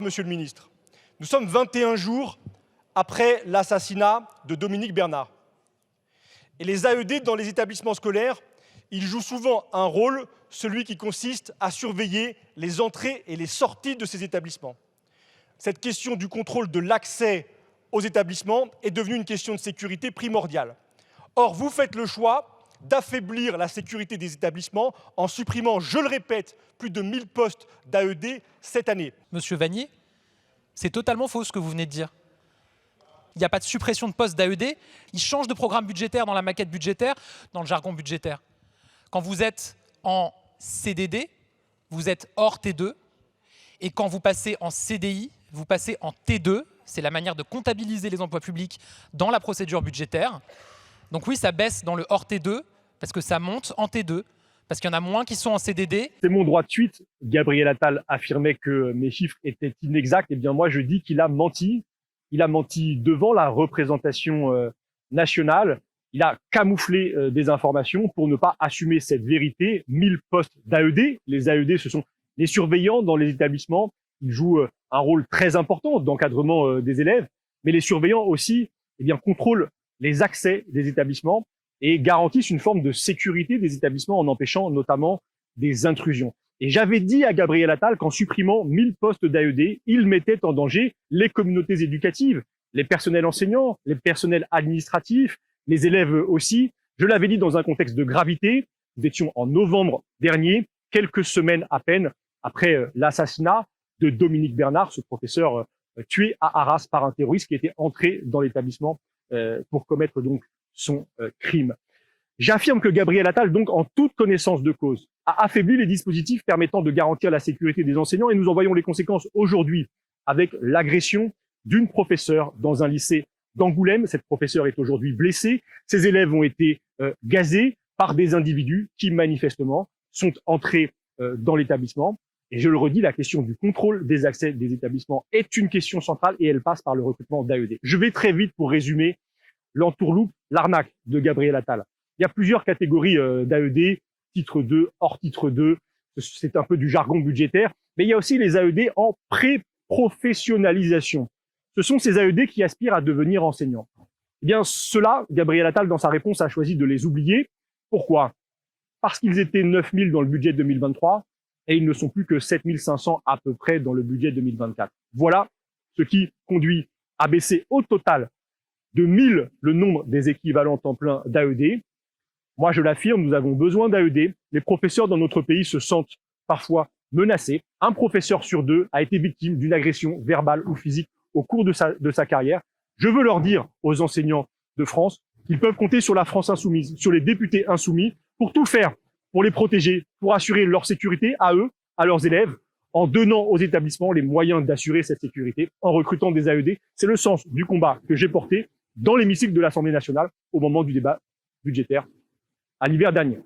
Monsieur le ministre, nous sommes 21 jours après l'assassinat de Dominique Bernard. Et les AED dans les établissements scolaires, ils jouent souvent un rôle, celui qui consiste à surveiller les entrées et les sorties de ces établissements. Cette question du contrôle de l'accès aux établissements est devenue une question de sécurité primordiale. Or, vous faites le choix d'affaiblir la sécurité des établissements en supprimant, je le répète, plus de 1000 postes d'AED cette année. Monsieur Vannier, c'est totalement faux ce que vous venez de dire. Il n'y a pas de suppression de postes d'AED, ils changent de programme budgétaire dans la maquette budgétaire, dans le jargon budgétaire. Quand vous êtes en CDD, vous êtes hors T2, et quand vous passez en CDI, vous passez en T2, c'est la manière de comptabiliser les emplois publics dans la procédure budgétaire. Donc oui, ça baisse dans le hors T2, parce que ça monte en T2, parce qu'il y en a moins qui sont en CDD. C'est mon droit de suite. Gabriel Attal affirmait que mes chiffres étaient inexacts. Eh bien, moi, je dis qu'il a menti. Il a menti devant la représentation nationale. Il a camouflé des informations pour ne pas assumer cette vérité. 1000 postes d'AED. Les AED, ce sont les surveillants dans les établissements. Ils jouent un rôle très important d'encadrement des élèves. Mais les surveillants aussi, eh bien, contrôlent les accès des établissements et garantissent une forme de sécurité des établissements en empêchant notamment des intrusions. Et j'avais dit à Gabriel Attal qu'en supprimant 1000 postes d'AED, il mettait en danger les communautés éducatives, les personnels enseignants, les personnels administratifs, les élèves aussi. Je l'avais dit dans un contexte de gravité. Nous étions en novembre dernier, quelques semaines à peine après l'assassinat de Dominique Bernard, ce professeur tué à Arras par un terroriste qui était entré dans l'établissement pour commettre donc son crime. J'affirme que Gabriel Attal, donc en toute connaissance de cause, a affaibli les dispositifs permettant de garantir la sécurité des enseignants et nous en voyons les conséquences aujourd'hui avec l'agression d'une professeure dans un lycée d'Angoulême. Cette professeure est aujourd'hui blessée. Ses élèves ont été gazés par des individus qui manifestement sont entrés dans l'établissement. Et je le redis, la question du contrôle des accès des établissements est une question centrale et elle passe par le recrutement d'AED. Je vais très vite pour résumer l'entourloupe, l'arnaque de Gabriel Attal. Il y a plusieurs catégories d'AED, titre 2, hors titre 2, c'est un peu du jargon budgétaire, mais il y a aussi les AED en pré-professionnalisation. Ce sont ces AED qui aspirent à devenir enseignants. Eh bien, cela, Gabriel Attal, dans sa réponse, a choisi de les oublier. Pourquoi? Parce qu'ils étaient 9000 dans le budget 2023 et ils ne sont plus que 7500 à peu près dans le budget 2024. Voilà ce qui conduit à baisser au total de 1000 le nombre des équivalents temps plein d'AED. Moi, je l'affirme, nous avons besoin d'AED. Les professeurs dans notre pays se sentent parfois menacés. Un professeur sur deux a été victime d'une agression verbale ou physique au cours de sa carrière. Je veux leur dire aux enseignants de France qu'ils peuvent compter sur la France insoumise, sur les députés insoumis, pour tout faire, pour les protéger, pour assurer leur sécurité à eux, à leurs élèves, en donnant aux établissements les moyens d'assurer cette sécurité, en recrutant des AED. C'est le sens du combat que j'ai porté dans l'hémicycle de l'Assemblée nationale au moment du débat budgétaire à l'hiver dernier.